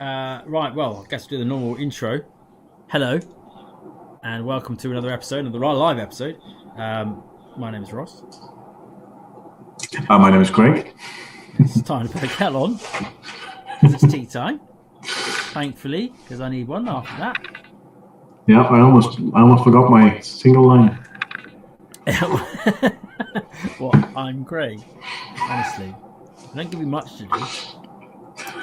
Right, well, I guess we'll do the normal intro. Hello, and welcome to another episode, another live episode. My name is Ross. My name is Craig. It's time to put the kettle on. It's tea time. Thankfully, because I need one after that. Yeah, I almost forgot my single line. Well, I'm Craig. Honestly, I don't give you much to do.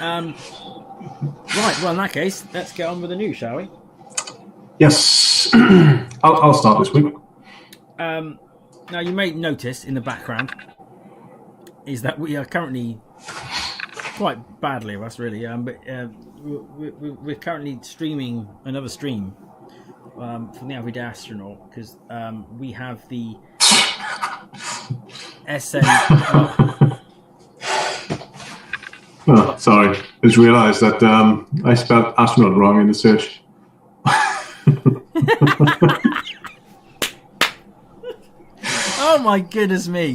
Right, well, in that case, let's get on with the news, shall we? Yes, I'll start this week. Now, you may notice in the background is that we are currently quite badly of us, really. But we're currently streaming another stream from the Everyday Astronaut because we have the SN. Oh, sorry, I just realised that I spelled astronaut wrong in the search. Oh my goodness me!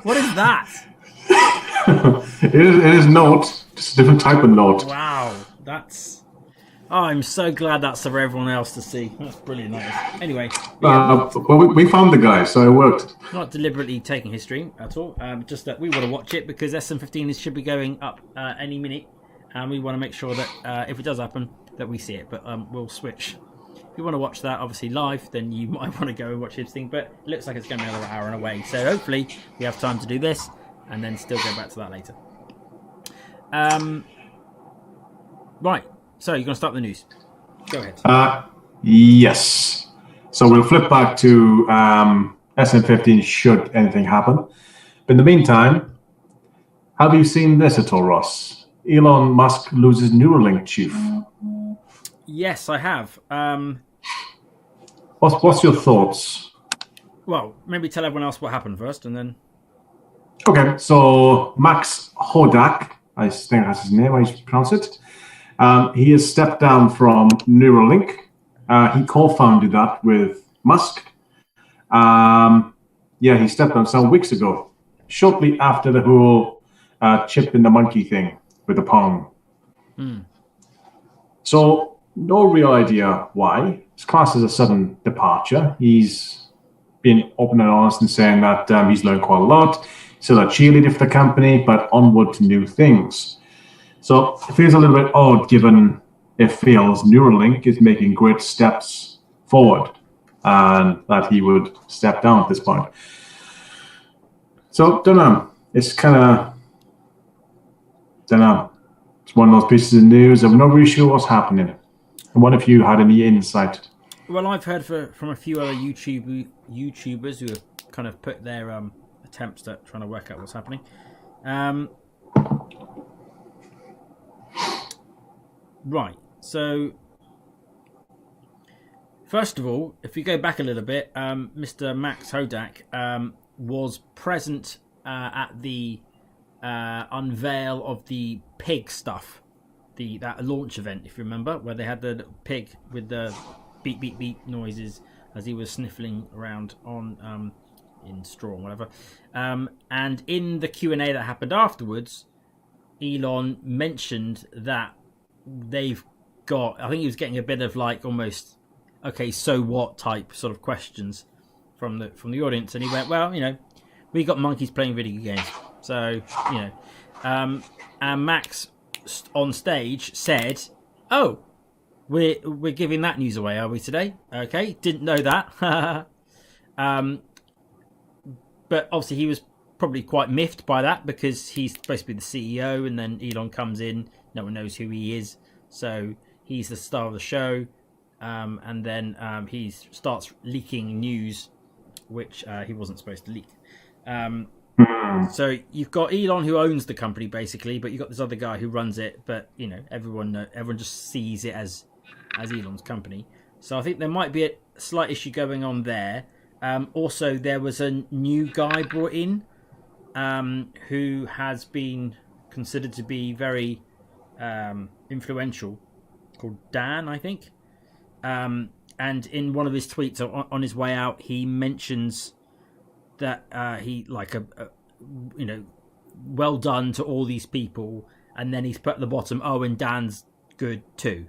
What is that? It is note, just a different type of note. Wow, that's. Oh, I'm so glad that's for everyone else to see. That's brilliant. Anyway, Well, we found the guy, so it worked. not deliberately taking his stream at all. Just that we want to watch it because SM15 should be going up any minute, and we want to make sure that if it does happen, that we see it. But we'll switch. If you want to watch that, obviously live, then you might want to go and watch his thing. But it looks like it's going to be another hour and away. So hopefully we have time to do this, and then still go back to that later. Right. So you're going to start the news. Go ahead. Yes. So we'll flip back to SM15 should anything happen. But in the meantime, have you seen this at all, Ross? Elon Musk loses Neuralink chief. Yes, I have. What's your thoughts? Well, maybe tell everyone else what happened first, and then. Okay, so Max Hodak, I think that's his name, I pronounce it. He has stepped down from Neuralink. He co-founded that with Musk. He stepped down some weeks ago, shortly after the whole chip in the monkey thing with the Pong. So no real idea why. It's classed as a sudden departure. He's been open and honest in saying that he's learned quite a lot. Still a cheerleader for the company, but onward to new things. So it feels a little bit odd given it feels Neuralink is making great steps forward and that he would step down at this point. So, don't know. It's kind of, don't know. It's one of those pieces of news. I'm not really sure what's happening. And what if you had any insight? Well, I've heard from a few other YouTubers who have kind of put their attempts at trying to work out what's happening. Right, so first of all, if you go back a little bit, Mr. Max Hodak was present at the unveil of the pig stuff, that launch event, if you remember, where they had the little pig with the beep beep beep noises as he was sniffling around on in straw or whatever. And in the Q&A that happened afterwards, Elon mentioned that they've got, I think he was getting a bit of like almost, okay, so what type sort of questions from the audience, and he went, well, we got monkeys playing video games, so and Max on stage said, oh, we're giving that news away, are we today? Okay, didn't know that. But obviously he was probably quite miffed by that because he's supposed to be the CEO, and then Elon comes in, no one knows who he is, so he's the star of the show, and then he starts leaking news which he wasn't supposed to leak. So you've got Elon who owns the company basically, but you've got this other guy who runs it, but everyone just sees it as Elon's company. So I think there might be a slight issue going on there. Also, there was a new guy brought in who has been considered to be very influential, called Dan, I think. And in one of his tweets on his way out, he mentions that he well done to all these people and then he's put at the bottom, oh, and Dan's good too.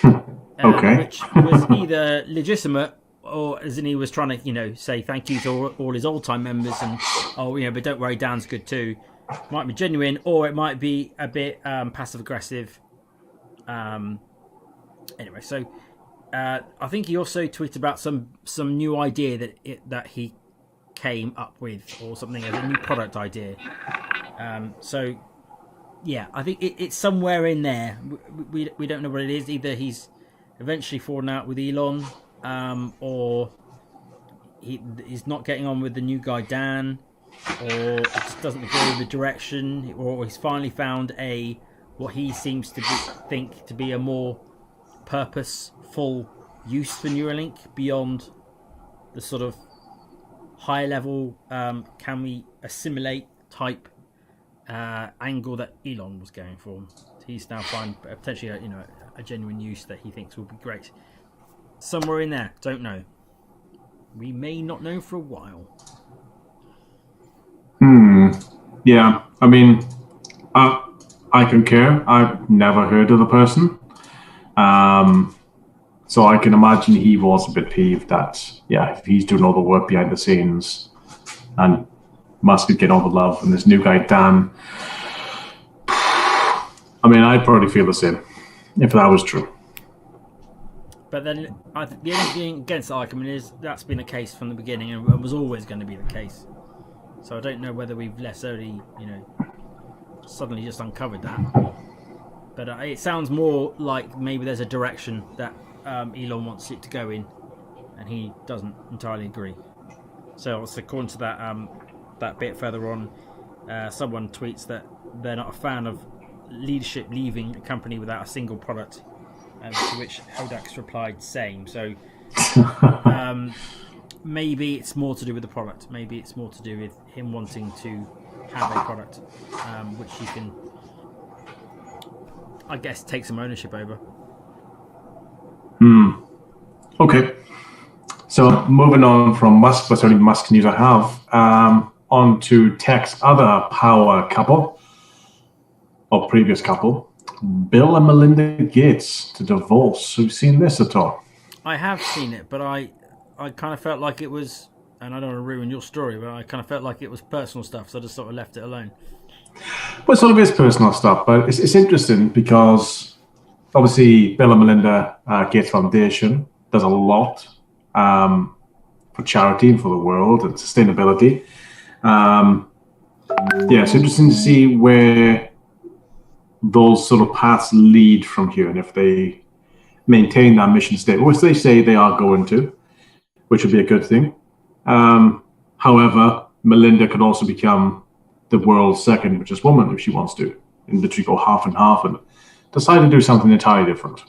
Okay. Which was either legitimate, or as in he was trying to, say thank you to all his old-time members, and but don't worry, Dan's good too. Might be genuine, or it might be a bit passive-aggressive. Anyway, so I think he also tweeted about some new idea that he came up with, or something as a new product idea. So yeah, I think it's somewhere in there. We don't know what it is. Either he's eventually fallen out with Elon, or he's not getting on with the new guy Dan, or it just doesn't agree with the direction, or he's finally found what he seems to think to be a more purposeful use for Neuralink beyond the sort of high level can we assimilate type angle that Elon was going for. He's now found potentially a genuine use that he thinks will be great. Somewhere in there, don't know. We may not know for a while. Yeah, I mean, I concur. I've never heard of the person. So I can imagine he was a bit peeved that, if he's doing all the work behind the scenes and Musk is getting all the love, and this new guy, Dan, I mean, I'd probably feel the same if that was true. But then the only thing against the argument is that's been the case from the beginning and was always going to be the case. So I don't know whether we've necessarily, suddenly just uncovered that. But it sounds more like maybe there's a direction that Elon wants it to go in, and he doesn't entirely agree. So according to that bit further on, someone tweets that they're not a fan of leadership leaving a company without a single product, to which Hodak's replied, same. So maybe it's more to do with the product. Maybe it's more to do with him wanting to have a product, which he can, I guess, take some ownership over. Okay. So moving on from Musk, that's only Musk news I have, on to tech's other power couple, or previous couple, Bill and Melinda Gates to divorce. Have you seen this at all? I have seen it, but I kind of felt like it was, and I don't want to ruin your story, but I kind of felt like it was personal stuff, so I just sort of left it alone. Well, some of it's personal stuff, but it's interesting because obviously Bill and Melinda Gates Foundation does a lot for charity and for the world and sustainability. It's interesting to see where those sort of paths lead from here, and if they maintain that mission statement, which they say they are going to, which would be a good thing. However, Melinda could also become the world's second richest woman if she wants to, and literally go half and half and decide to do something entirely different.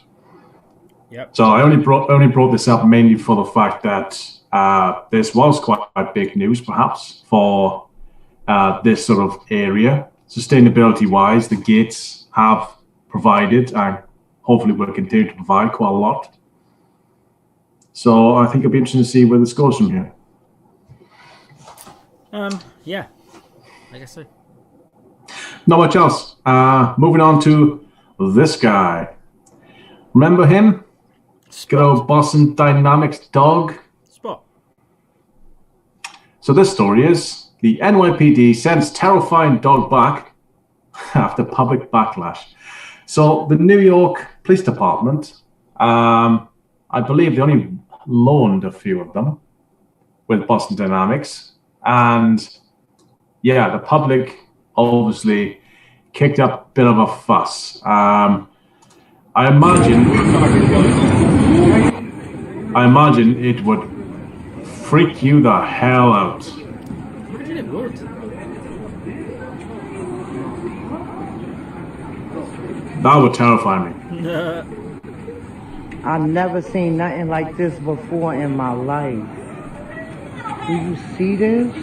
Yep. So I only brought this up mainly for the fact that this was quite big news, perhaps, for this sort of area. Sustainability-wise, the Gates have provided and hopefully will continue to provide quite a lot. So I think it'll be interesting to see where this goes from here. Yeah, I guess so. Not much else. Moving on to this guy. Remember him? Good old Boston Dynamics dog. Spot. So this story is the NYPD sends terrifying dog back after public backlash. So the New York Police Department, I believe they only loaned a few of them with Boston Dynamics. And the public obviously kicked up a bit of a fuss. I imagine it would freak you the hell out. Imagine it would. That would terrify me. I've never seen nothing like this before in my life. Do you see this?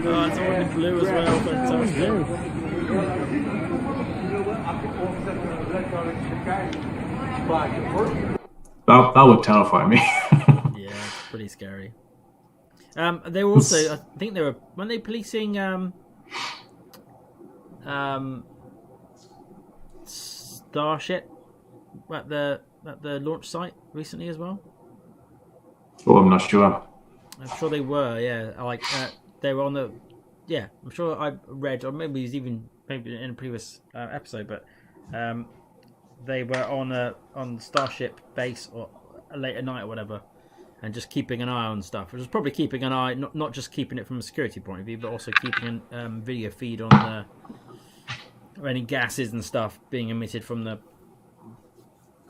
Oh, it's all in blue as well. Fantastic. That would terrify me. Yeah, it's pretty scary. They were also, I think they were, weren't they policing Starship at the launch site recently as well? Oh, I'm not sure. I'm sure they were. Yeah, they were on the. Yeah, I'm sure I read, or maybe it was maybe in a previous episode, but they were on Starship base or late at night or whatever, and just keeping an eye on stuff. It was probably keeping an eye, not just keeping it from a security point of view, but also keeping a video feed on any gases and stuff being emitted from the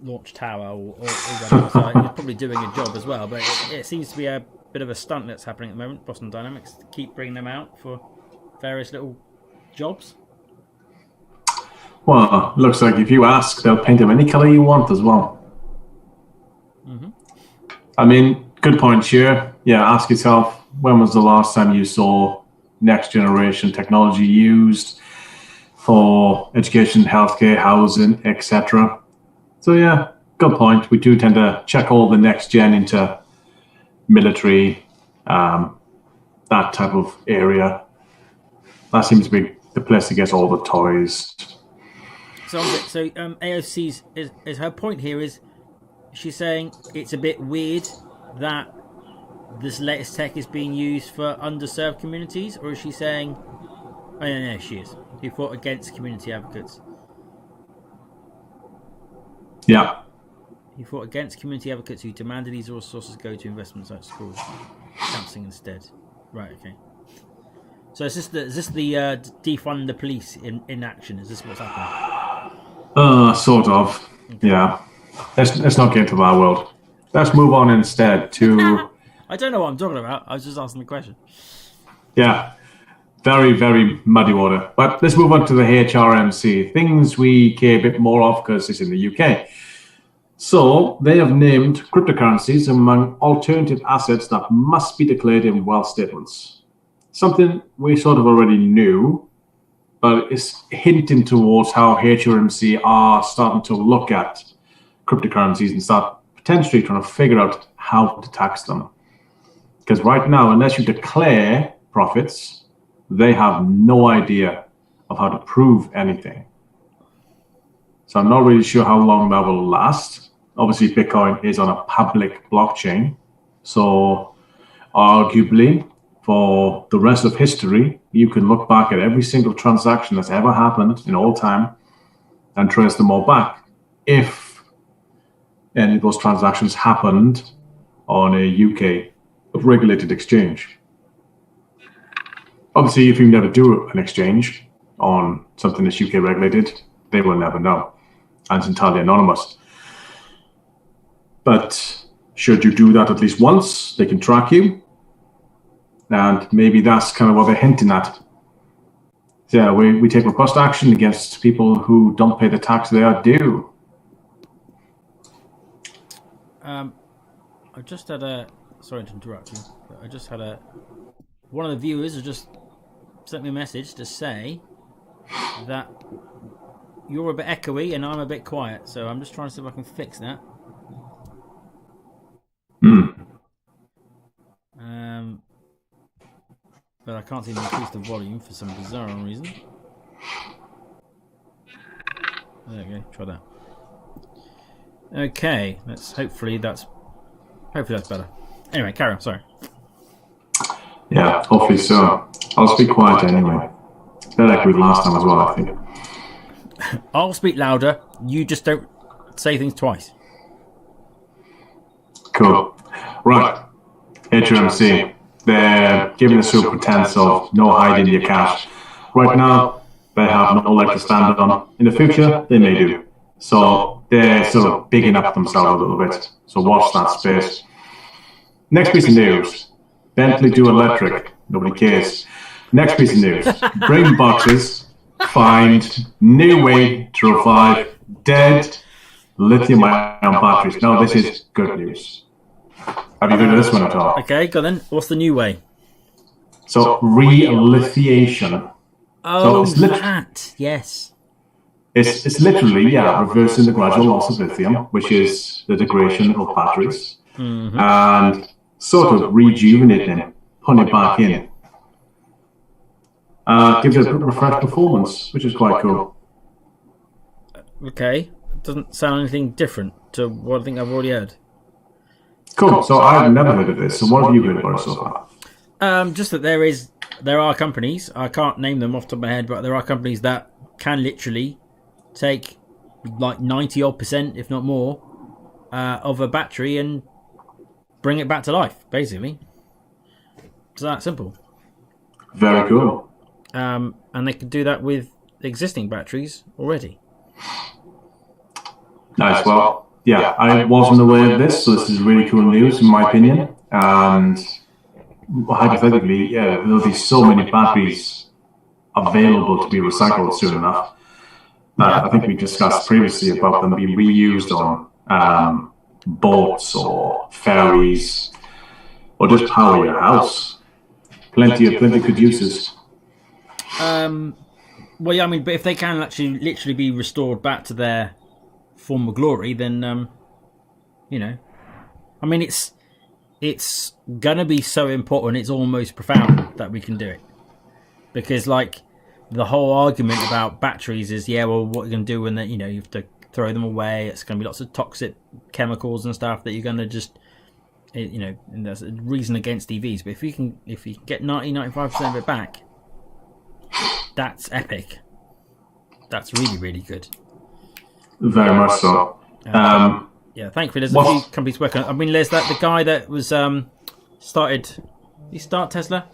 launch tower or whatever. So it's probably doing a job as well. But it seems to be a bit of a stunt that's happening at the moment. Boston Dynamics to keep bringing them out for various little jobs. Well, looks like if you ask, they'll paint them any color you want as well. Mm-hmm. I mean, good point, Sheer. Yeah, ask yourself, when was the last time you saw next generation technology used for education, healthcare, housing, etc.? So yeah, good point. We do tend to check all the next gen into military, that type of area. That seems to be the place to get all the toys. So AOC's is her point here is she's saying it's a bit weird that this latest tech is being used for underserved communities, or is she saying, oh no, she is. He fought against community advocates. Yeah. He fought against community advocates who demanded these resources go to investments like schools, counselling instead. Right, okay. So is this the defund the police in action? Is this what's happening? Sort of. Okay. Yeah. Let's not get into that world. Let's move on instead to... I don't know what I'm talking about. I was just asking the question. Yeah. Very, very muddy water. But let's move on to the HRMC. Things we care a bit more of because it's in the UK. So they have named cryptocurrencies among alternative assets that must be declared in wealth statements. Something we sort of already knew, but it's hinting towards how HRMC are starting to look at cryptocurrencies and start potentially trying to figure out how to tax them. Because right now, unless you declare profits, they have no idea of how to prove anything. So I'm not really sure how long that will last. Obviously, Bitcoin is on a public blockchain. So arguably, for the rest of history, you can look back at every single transaction that's ever happened in all time and trace them all back. If any of those transactions happened on a UK regulated exchange. Obviously, if you never do an exchange on something that's UK regulated, they will never know. And it's entirely anonymous. But should you do that at least once, they can track you. And maybe that's kind of what they're hinting at. Yeah, we take robust action against people who don't pay the tax they are due. I just had a... Sorry to interrupt you, but I just had a... One of the viewers has just sent me a message to say that you're a bit echoey and I'm a bit quiet, so I'm just trying to see if I can fix that. But I can't seem to increase the volume for some bizarre reason. There we go, try that. Okay, hopefully that's better. Anyway, carry on, sorry. Yeah, hopefully so. I'll speak quiet anyway. Better like we did last time as well, I think. I'll speak louder, you just don't say things twice. Cool. Right. HMC. They're giving us a pretense of no hiding your cash. Right now, they have no leg to stand on. In the future, they may do. So they're sort of bigging up themselves a little bit. So watch that space. Next piece of news. Bentley do electric. Nobody cares. Next piece of news. Brain boxes find new way to revive dead lithium-ion batteries. Now, this is good news. Have you heard of this one at all? Okay, go then. What's the new way? So, re-lithiation. Oh, so that. Yes. It's literally, reversing the gradual loss of lithium, which is the degradation of batteries, and sort of rejuvenating, putting it back in. gives it a refreshed performance, which is quite cool. Okay, doesn't sound anything different to what I think I've already heard. Cool. So I've never heard of this. So what have you heard about it so far? Just that there are companies, I can't name them off the top of my head, but there are companies that can literally take like 90-odd%, if not more, of a battery and bring it back to life, basically. It's that simple. Very cool. And they can do that with existing batteries already. Nice. Well, yeah, I wasn't aware of this, so this is really cool news, in my opinion. And hypothetically, yeah, there'll be so many batteries available to be recycled soon enough. I think we discussed previously about them being reused on boats or ferries, or just power your house. Plenty good uses. Well, yeah, I mean, but if they can actually literally be restored back to their former glory, then you know, I mean, it's gonna be so important. It's almost profound that we can do it, because like the whole argument about batteries is, yeah, well, what are you gonna do when you have to throw them away? It's gonna be lots of toxic chemicals and stuff that you're gonna just, and there's a reason against EVs. But if you can get 95% of it back, that's epic. That's really, really good. Very much so. Yeah, thankfully there's a few companies working on it. I mean, there's the guy that was he started Tesla.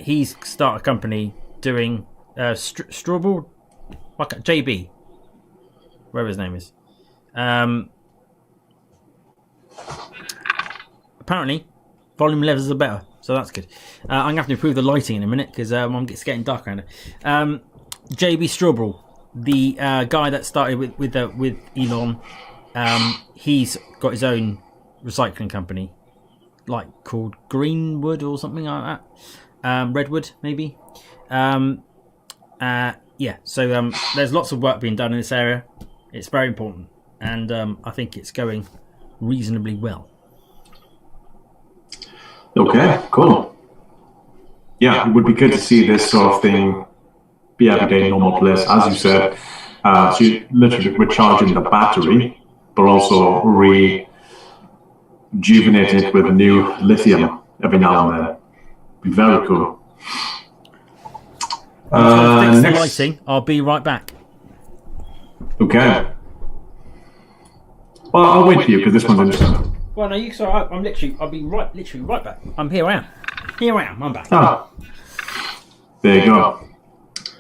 He's started a company doing strawberry, like JB, whatever his name is. Apparently, volume levels are better, so that's good. I'm going to have to improve the lighting in a minute because it's getting dark around here. JB Strawberry, the guy that started with Elon, he's got his own recycling company, like called Greenwood or something like that. Redwood, maybe. Yeah, so there's lots of work being done in this area. It's very important, and I think it's going reasonably well. Okay, cool. Yeah, it would be good to see this sort of thing be everyday normal place, as you said. So you're literally recharging the battery, but also rejuvenating it with new lithium every now and then. Be very cool. Fix the lighting. I'll be right back. Okay. Well, I'll wait for you because this one's interesting. Well, no, you. Sorry, I'll be literally right back. Here I am. I'm back. Ah, there you go.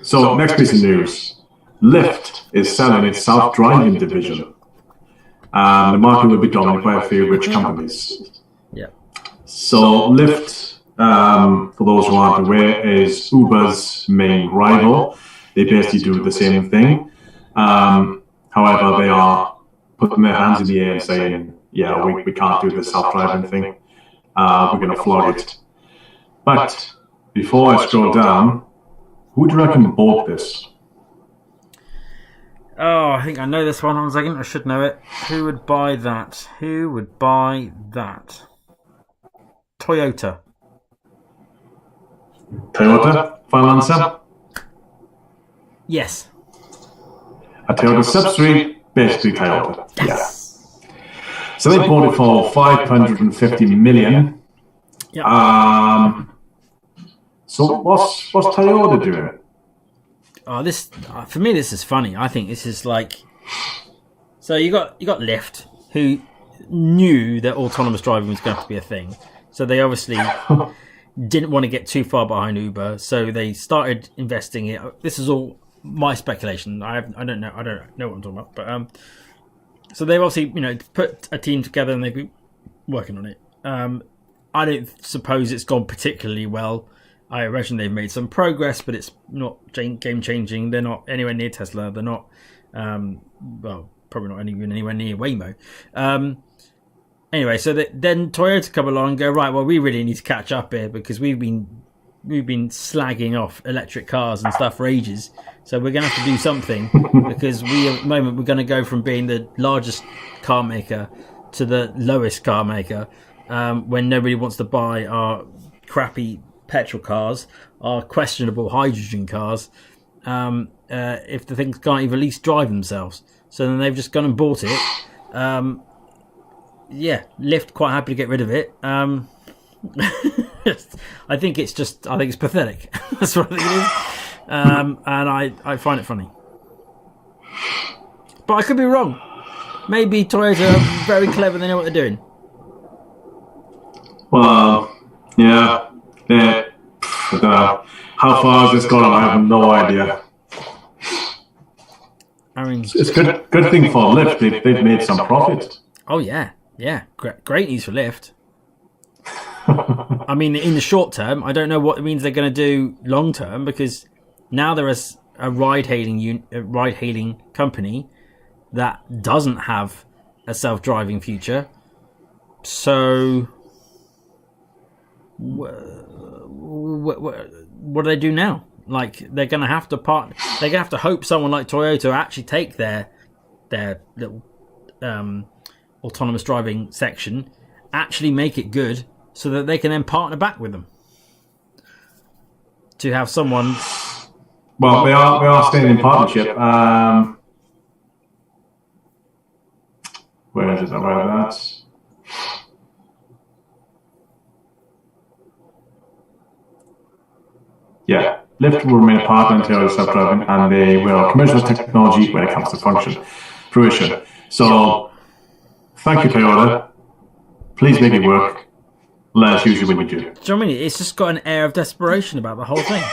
So, next piece of news: Lyft is selling its self-driving division. The market will be dominated by a few rich companies. Yeah. So, Lyft, for those who aren't aware, is Uber's main rival. They basically do the same thing. However, they are putting their hands in the air and saying, yeah, we can't do this self-driving thing. We're going to flog it. But before I scroll down, who do you reckon bought this? Oh, I think I know this one. One second, I should know it. Who would buy that? Toyota. Toyota? Final answer? Yes. A Toyota subsidiary, basically Toyota. Yes. So they bought it for $550 million. Yeah. So what's Toyota doing? Oh, this for me, this is funny. I think this is like, so you got Lyft, who knew that autonomous driving was going to be a thing. So they obviously didn't want to get too far behind Uber. So they started investing in it. This is all my speculation. I don't know what I'm talking about. But so they've obviously put a team together and they've been working on it. I don't suppose it's gone particularly well. I imagine they've made some progress, but it's not game changing. They're not anywhere near Tesla. They're not, probably not even anywhere near Waymo. Anyway, so then Toyota come along and go, right, well, we really need to catch up here because we've been slagging off electric cars and stuff for ages. So we're going to have to do something because at the moment, we're going to go from being the largest car maker to the lowest car maker when nobody wants to buy our crappy petrol cars are questionable hydrogen cars if the things can't even at least drive themselves. So then they've just gone and bought it. Lyft quite happy to get rid of it. I think it's pathetic. That's what I think it is. And I find it funny. But I could be wrong. Maybe Toyota are very clever, they know what they're doing. Well, yeah. I don't know. How far has this gone? I have no idea. I mean, it's good thing for Lyft. They've made some profit. Oh, yeah. Great news for Lyft. I mean, in the short term, I don't know what it means they're going to do long term, because now there is a ride-hailing company that doesn't have a self-driving future. So, what do they do now? Like, they're going to have to They're going to have to hope someone like Toyota actually take their little autonomous driving section, actually make it good, so that they can then partner back with them to have someone. Well, we are staying in partnership. Where is it? Where that? Yeah, Lyft will remain a partner until self-driving, and they will commercialize technology when it comes to fruition. So, thank you, Toyota. Please make it work. Let us use you when you do. Do you know what I mean? It's just got an air of desperation about the whole thing.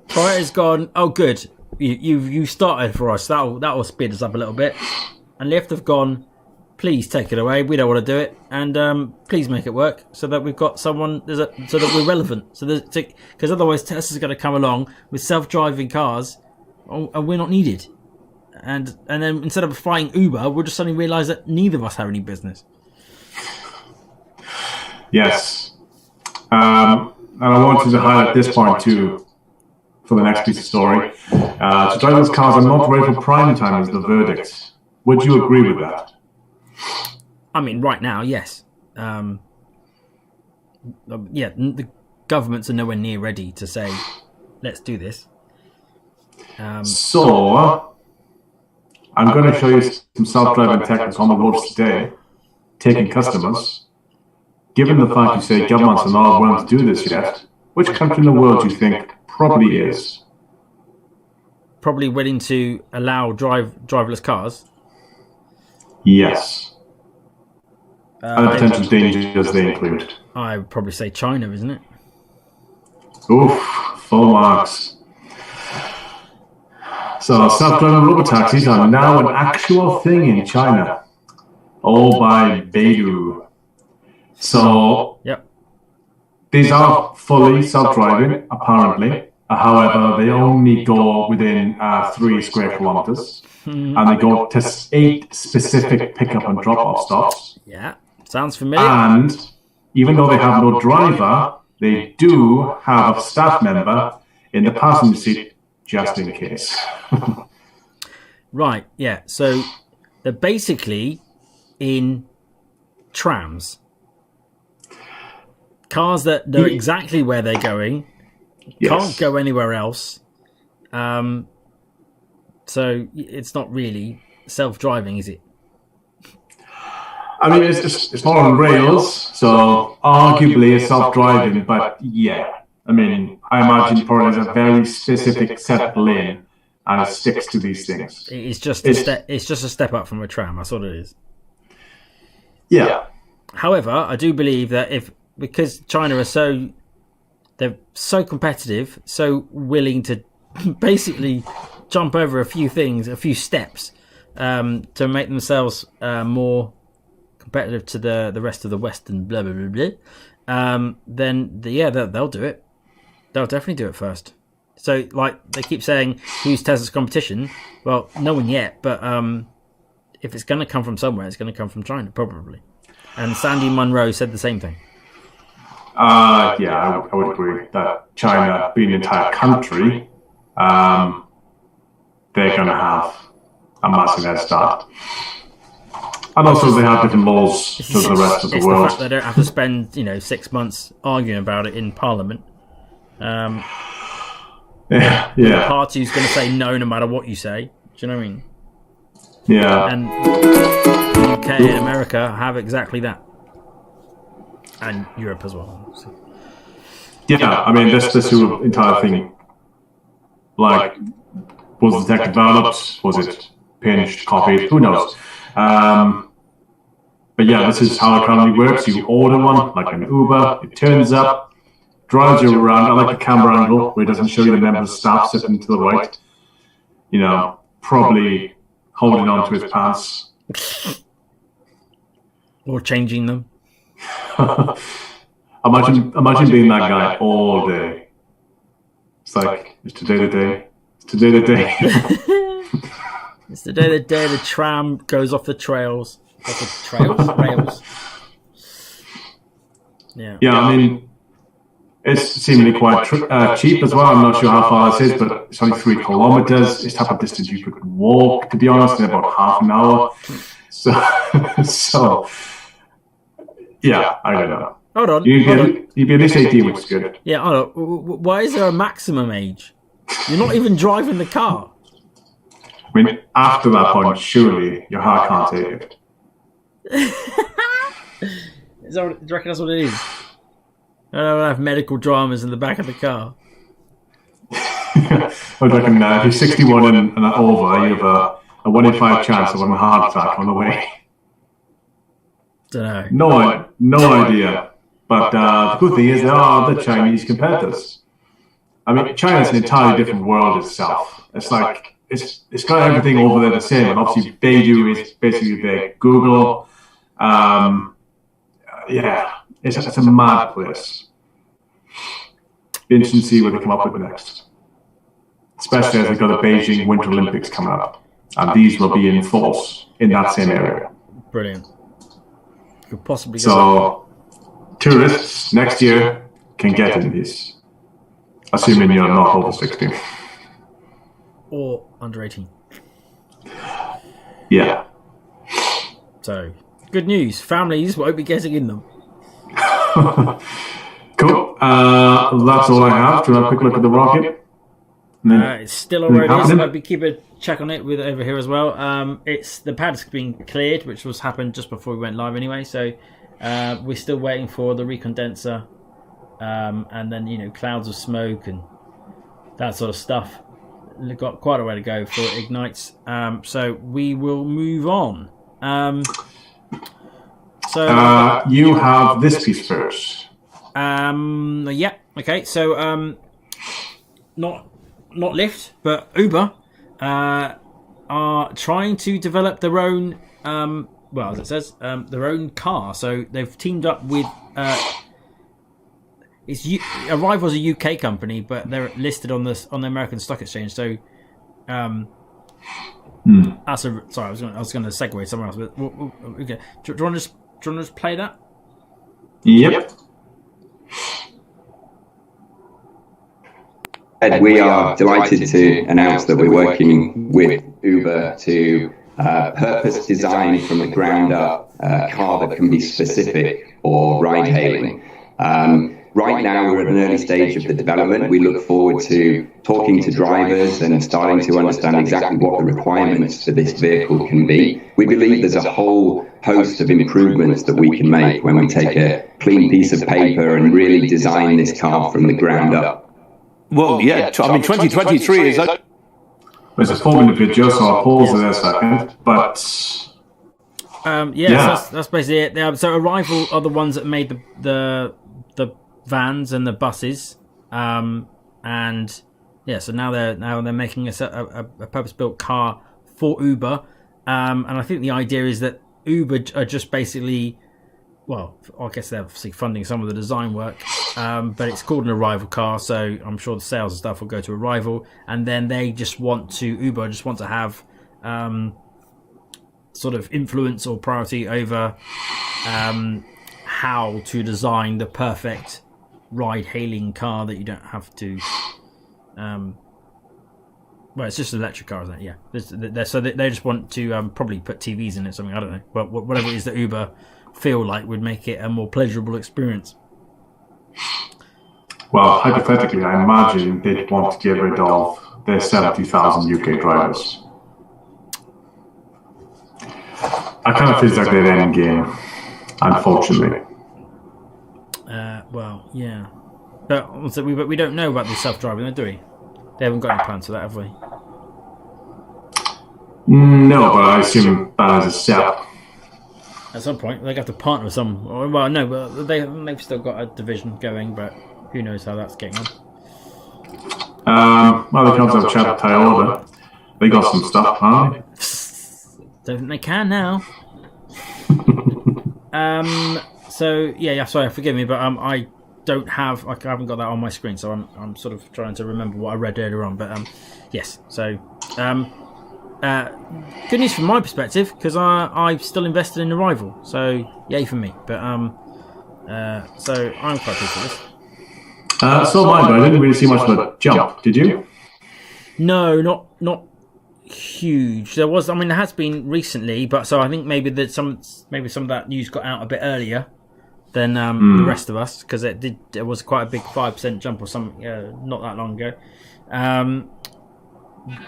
Toyota's gone, oh good, you started for us, that'll speed us up a little bit. And Lyft have gone, please take it away, we don't want to do it, and please make it work, so that we've got someone, so that we're relevant. Because otherwise Tesla's going to come along with self-driving cars, and we're not needed. And then instead of flying Uber, we'll just suddenly realise that neither of us have any business. Yes. And I wanted to highlight this point too for the next piece of story. So driverless cars are not ready for prime time is the verdict. Would you agree with that? I mean, right now, yes. The governments are nowhere near ready to say, let's do this. So, I'm going to show you some self-driving tech that's on the roads today, taking customers. Given the fact you say governments are not willing to do this yet, which country in the world do you think probably is? Probably willing to allow driverless cars? Yes. And potential dangers they include. I would probably say China, isn't it? Oof, full marks. So self-driving robotaxis are now an actual thing in China. All by Beidou. So, yep. These are fully self-driving, apparently. However, they only go within 3 square kilometers. And they go to 8 specific pickup and drop-off stops. Yeah, sounds familiar. And even though they have no driver, they do have a staff member in the passenger seat just in case. Right, yeah. So they're basically in trams. Cars that know exactly where they're going, can't go anywhere else. So it's not really self-driving, is it? I mean, it's more on rails, so arguably it's self-driving, but yeah. I mean, I imagine it probably has a very specific set of lane, and it sticks to these things. It's just a step up from a tram. That's what it is. Yeah. However, I do believe that because China they're so competitive, so willing to basically jump over a few steps, to make themselves more competitive to the rest of the West and blah blah blah blah. Then they'll do it. They'll definitely do it first. So, like, they keep saying, who's Tesla's competition? Well, no one yet, but if it's going to come from somewhere, it's going to come from China, probably. And Sandy Munro said the same thing. I would agree that China, being an entire country, they're going to have a massive head start. And also they have different laws to the rest of the it's world. the fact they don't have to spend 6 months arguing about it in Parliament. Yeah. The party's going to say no matter what you say. Do you know what I mean? Yeah. And the UK and America have exactly that. And Europe as well. So. Yeah, I mean, this sort of entire thing, like, was the tech developed? Was it pinched, copied? Who knows? But yeah, this is how it currently works. You order one, like an Uber, it turns up, drives you around. I like the camera angle where it doesn't show you the member of staff sitting to the right. Probably holding on to his pants. Or changing them. Imagine being that guy all day. It's like, it's today the day. It's today the day. It's the day the tram goes off the trails. Off the trails? Rails. Yeah. Yeah, I mean, it's seemingly quite cheap as well. I'm not sure how far this is, but it's only 3 kilometers. It's type of distance you could walk, to be honest, in about half an hour. So yeah, I don't know. Hold on. You'd be at least 18, which is good. Yeah, hold on. Why is there a maximum age? You're not even driving the car. I mean, after that point, surely your heart can't take it. Do you reckon that's what it is? I don't have medical dramas in the back of the car. I reckon if you're 61 and over, you have a 1 in 5 chance of having a heart attack on the way. Don't know. No idea. But the good thing is there are other Chinese competitors. I mean, China's an entirely different world itself. It's like, it's got everything over there the same. And obviously, Beidou is basically their Google. It's a mad place. Be interesting to see what they come up with next. Especially as they've got the Beijing Winter Olympics coming up. And these will be in force in that same area. Brilliant. Could possibly go tourists next year can get in these. Assuming you're not over 16. Or under 18. Yeah. So, good news. Families won't be getting in them. Cool. That's all I have. Do you want a quick look at the rocket? It's still already is. I'll be keeping a check on it with over here as well. The pad's been cleared, which was happened just before we went live anyway. So we're still waiting for the recondenser, and then clouds of smoke and that sort of stuff. We've got quite a way to go before it ignites. So we will move on. You have this piece first. Yeah. Okay. So not Lyft, but Uber are trying to develop their own, as it says, their own car. So they've teamed up with Arrival's a UK company, but they're listed on the American Stock Exchange. So sorry, I was going to segue somewhere else. But okay, do you want to just play that? Yep. Ed, we are delighted to announce that we're working with Uber to purpose design from the ground up a car that can be specific for ride hailing. Right now, we're at an early stage of the development. We look forward to talking to drivers and starting to understand exactly what the requirements for this vehicle can be. We believe there's a whole host of improvements that we can make when we take a clean piece of paper and really design this car from the ground up. Well, yeah, 2023 is... There's a 4-minute video, so I'll pause there a second. But... So that's basically it. So Arrival are the ones that made the vans and the buses, so now they're making a purpose-built car for Uber, and I think the idea is that Uber are just basically, I guess they're obviously funding some of the design work, but it's called an Arrival car, so I'm sure the sales and stuff will go to Arrival, and then Uber just want to have sort of influence or priority over how to design the perfect ride-hailing car that you don't have to Well, it's just an electric car, isn't it? Yeah. So they just want to probably put TVs in it, something, I don't know. But whatever it is that Uber feel like would make it a more pleasurable experience. Well, hypothetically, I imagine they'd want to get rid of their 70,000 UK drivers. I kind of feel like their end game, unfortunately. Well, yeah. But also, we don't know about the self-driving, do we? They haven't got any plans for that, have we? No, but I assume that is a step. At some point, they have to partner with some. Well, no, but they've still got a division going, but who knows how that's getting on. Well, they can't have chat Toyota. They got some stuff, haven't they? Don't think they can now. So yeah, sorry, forgive me, but I haven't got that on my screen, so I'm sort of trying to remember what I read earlier on. But yes, so good news from my perspective, because I still invested in Arrival, so yay for me. But so I'm quite pleased with this. So mine, but I didn't really see much of a jump. Did you? No, not huge. There was, there has been recently, but so I think maybe some of that news got out a bit earlier than the rest of us, because it was quite a big 5% jump or something not that long ago.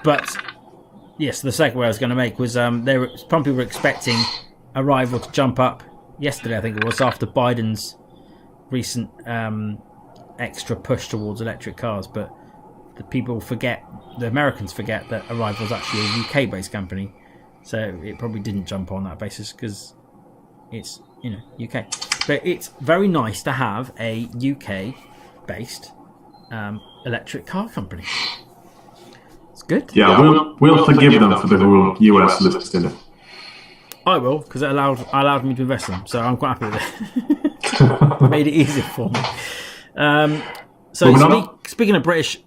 But yes, the segue I was going to make was some people were expecting Arrival to jump up yesterday, I think it was, after Biden's recent extra push towards electric cars, but the Americans forget that Arrival is actually a UK-based company, so it probably didn't jump on that basis because it's UK. But it's very nice to have a UK-based electric car company. It's good. Yeah, we'll forgive them for the whole US listing. I will, because it allowed me to invest in them, so I'm quite happy with it. Made it easier for me. So speaking of British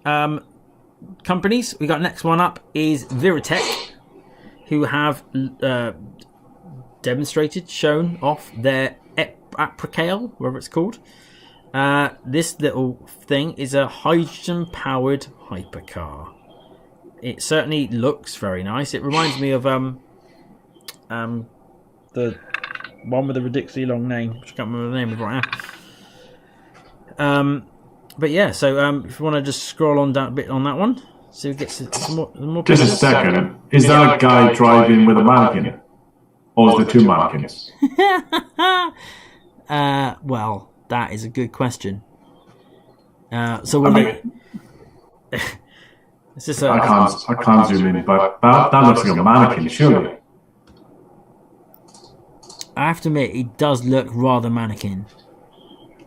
companies, we got next one up is Viritech, who have shown off their Apricale, whatever it's called. This little thing is a hydrogen-powered hypercar. It certainly looks very nice. It reminds me of the one with the ridiculously long name, which I can't remember the name of right now. But yeah, so if you want to just scroll on down a bit on that one, so we get some more Just a second. Is that a guy driving with a mannequin? Or is there two mannequins? Well, that is a good question. So when it's just I can't zoom in, but that looks like a mannequin, surely. I have to admit, it does look rather mannequin.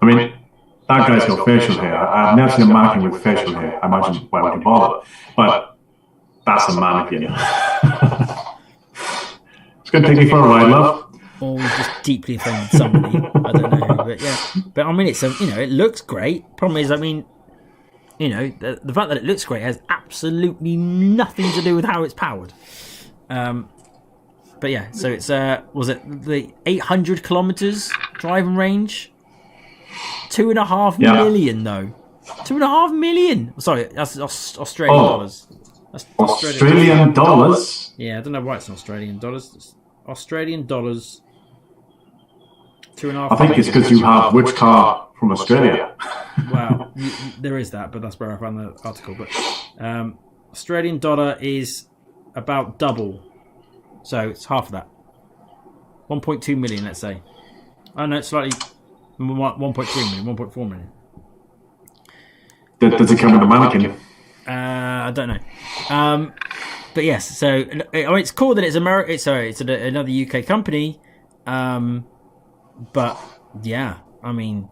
I mean, that guy's got facial hair. I've never seen a mannequin with facial hair. I imagine why would you bother? But that's a mannequin. It's going to take you for a ride, love. Or we've just deeply offended somebody. I don't know, but yeah. But I mean, it's it looks great. Problem is, the fact that it looks great has absolutely nothing to do with how it's powered. But yeah, so it's was it the 800 kilometers driving range? 2.5 million though. 2.5 million. Sorry, that's Australian dollars. That's Australian dollars. Yeah, I don't know why it's Australian dollars. It's Australian dollars. 2.5. I think it's because you have which car from Australia. Well, there is that, but that's where I found the article. But Australian dollar is about double, so it's half of that. 1.2 million, let's say. Oh no, it's slightly 1.3 million, 1.4 million. Does it come with a mannequin? I don't know. But yes, so it's cool that it's it's another UK company. But yeah, I mean,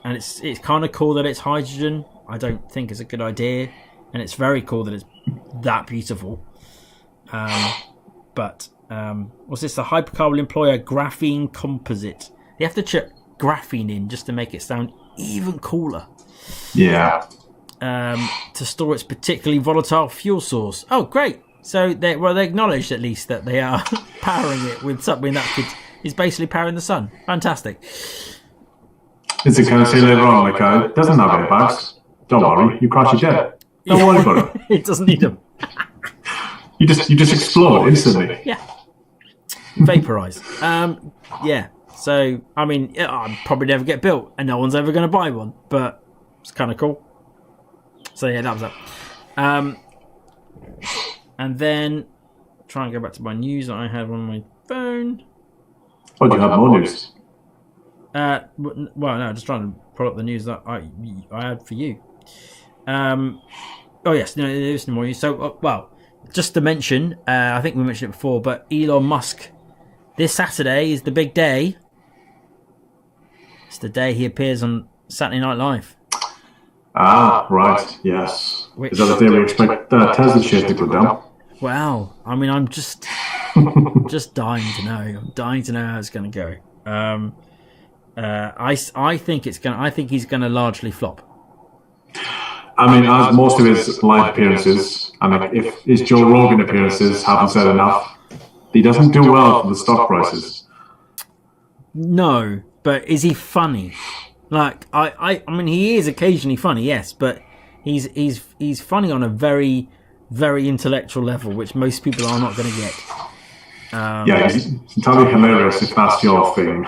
and it's kind of cool that it's hydrogen. I don't think it's a good idea, and it's very cool that it's that beautiful. But what's this? The hypercar will employ a graphene composite. You have to check graphene in just to make it sound even cooler. Yeah. To store its particularly volatile fuel source. Oh, great! So they acknowledged at least that they are powering it with something that is basically powering the sun. Fantastic. Is it going to say later on, it doesn't have airbags? Don't worry, you crash your jet. Don't worry about it. It doesn't need them. You just explode instantly. Yeah. Vaporize. Yeah. So, I mean, I'll probably never get built, and no one's ever going to buy one, but it's kind of cool. So, yeah, that was that. And then, try and go back to my news that I had on my phone. Oh, do you have more news? Well, no, just trying to pull up the news that I had for you. Oh, yes, no, there's no more news. So, well, just to mention, I think we mentioned it before, but Elon Musk, this Saturday is the big day. It's the day he appears on Saturday Night Live. Ah, right, yes. Which, is that the day we expect Tesla shares to go down? Well, I mean, I'm just dying to know. I'm dying to know how it's going to go. I think it's going. I think he's going to largely flop. I mean, as most of his live appearances, and if his Joe Rogan appearances haven't said enough, he doesn't do well for the stock prices. No, but is he funny? Like I mean, he is occasionally funny, yes, but he's funny on a very, very intellectual level, which most people are not going to get. Yeah, it's entirely hilarious if that's your thing.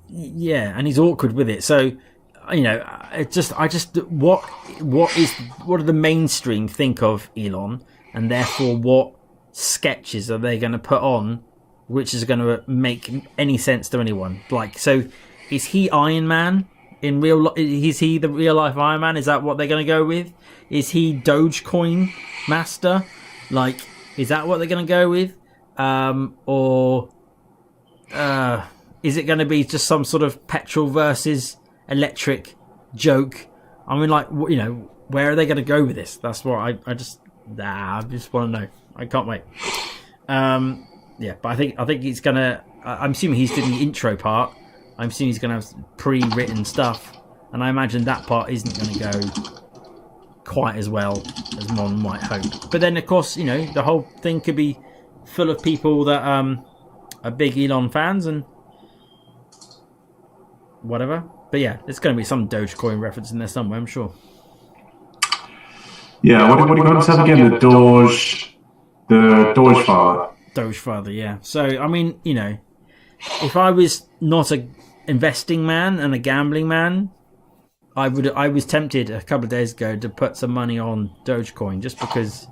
Yeah, and he's awkward with it. So, you know, what do the mainstream think of Elon, and therefore what sketches are they going to put on, which is going to make any sense to anyone? Like, so is he Iron Man in real? Is he the real life Iron Man? Is that what they're going to go with? Is he Dogecoin master? Like, is that what they're going to go with? Or is it going to be just some sort of petrol versus electric joke? I mean, like, you know, where are they going to go with this? That's what I just want to know. I can't wait. Yeah, but I think he's going to... I'm assuming he's doing the intro part. I'm assuming he's going to have pre-written stuff. And I imagine that part isn't going to go quite as well as one might hope. But then, of course, you know, the whole thing could be full of people that are big Elon fans and whatever. But yeah, there's going to be some Dogecoin reference in there somewhere, I'm sure. Yeah, what do you want to say again? The Doge father. Doge father, yeah. So, I mean, you know, if I was not a investing man and a gambling man, I was tempted a couple of days ago to put some money on Dogecoin just because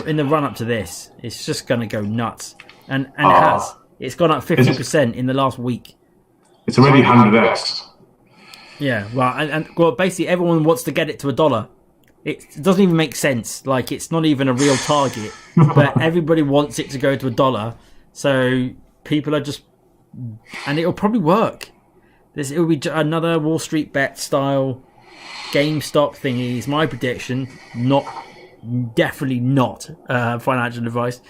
in the run up to this, it's just going to go nuts. And it has. It's gone up 50% in the last week. It's already 100x. Yeah, well, and well, basically everyone wants to get it to $1. It doesn't even make sense. Like, it's not even a real target, but everybody wants it to go to $1. So people are just, and it'll probably work. It will be another Wall Street bet style GameStop thingy. Is my prediction. Definitely not financial advice.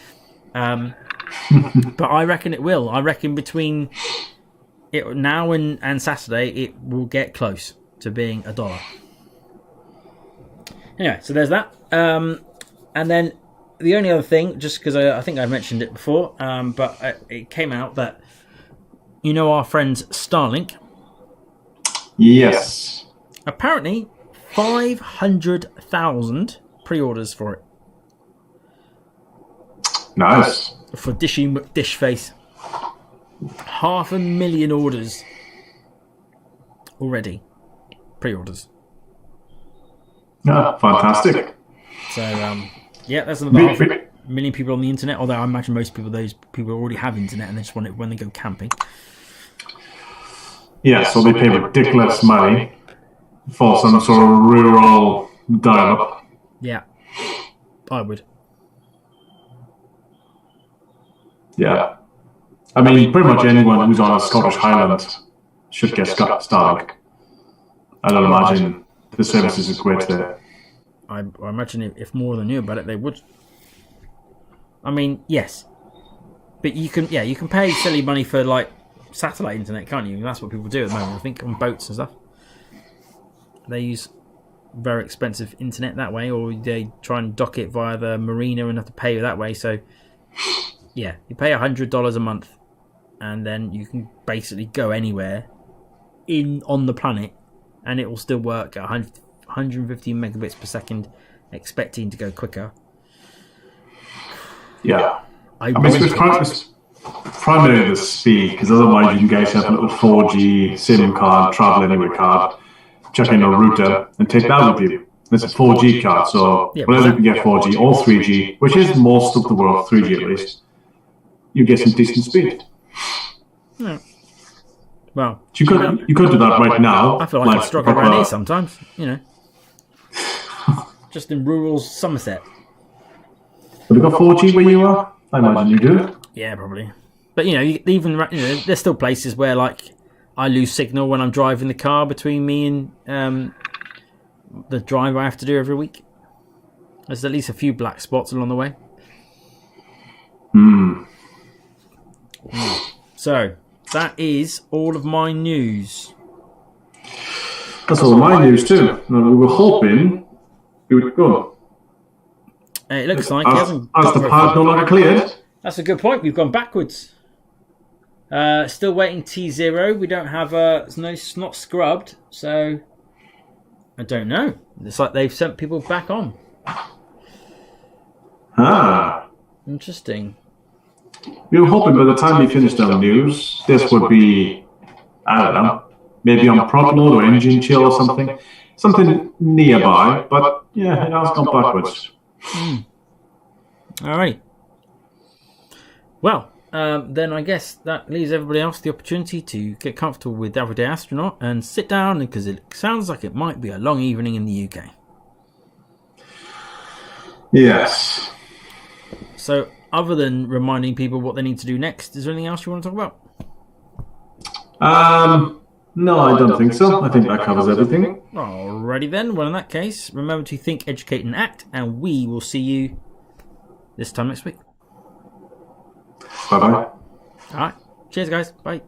But I reckon it will. I reckon between it now and Saturday, it will get close to being $1. Anyway, so there's that. And then the only other thing, just because I think I mentioned it before, but it came out that, you know, our friends Starlink. Yes. Apparently, 500,000 pre-orders for it. Nice. For Dish Face. 500,000 orders already. Pre-orders. Yeah, fantastic. So, yeah, that's another 500,000 people on the internet. Although I imagine those people already have internet and they just want it when they go camping. Yeah, so they pay ridiculous money for some sort of rural dial-up. Yeah, I would. Yeah. I mean, pretty much anyone who's on a Scottish Highland should get Starlink. I don't imagine the services are great there. I imagine if more than knew about it, they would. I mean, yes. But you can pay silly money for, like, satellite internet, can't you? That's what people do at the moment, I think, on boats and stuff. They use very expensive internet that way, or they try and dock it via the marina and have to pay that way. So, yeah, you pay $100 a month, and then you can basically go anywhere on the planet, and it will still work at 115 megabits per second, expecting to go quicker. Yeah. I mean, it's primarily the speed, because otherwise you can get yourself a little 4G SIM card, travel anywhere card, chuck in a router, and take that with you. It's a 4G card, so whenever you can get 4G or 3G, which is most of the world, 3G at least, you get some decent speed. Yeah. Well, you could do that right now. I feel like I struggle around here sometimes, you know. Just in rural Somerset. Have you got 4G where you are? I imagine you do. Yeah, probably. But, you know, there's still places where, like, I lose signal when I'm driving the car between me and the drive I have to do every week. There's at least a few black spots along the way. So, that is all of my news. That's all my news too. We were hoping we would go. It looks like he hasn't. As the path no longer cleared. That's a good point. We've gone backwards. Still waiting T0. We don't have it's not scrubbed, so I don't know. It's like they've sent people back on. Interesting. We were hoping by the time we finished our news, this would be, I don't know, maybe on prop load or engine chill or something nearby. But yeah, it has gone backwards. All right. Well, then I guess that leaves everybody else the opportunity to get comfortable with Everyday Astronaut and sit down, because it sounds like it might be a long evening in the UK. Yes. So, other than reminding people what they need to do next, is there anything else you want to talk about? No, I don't think so. I think that covers everything. Alrighty then. Well, in that case, remember to think, educate, and act, and we will see you this time next week. Bye-bye. Alright. Cheers, guys. Bye.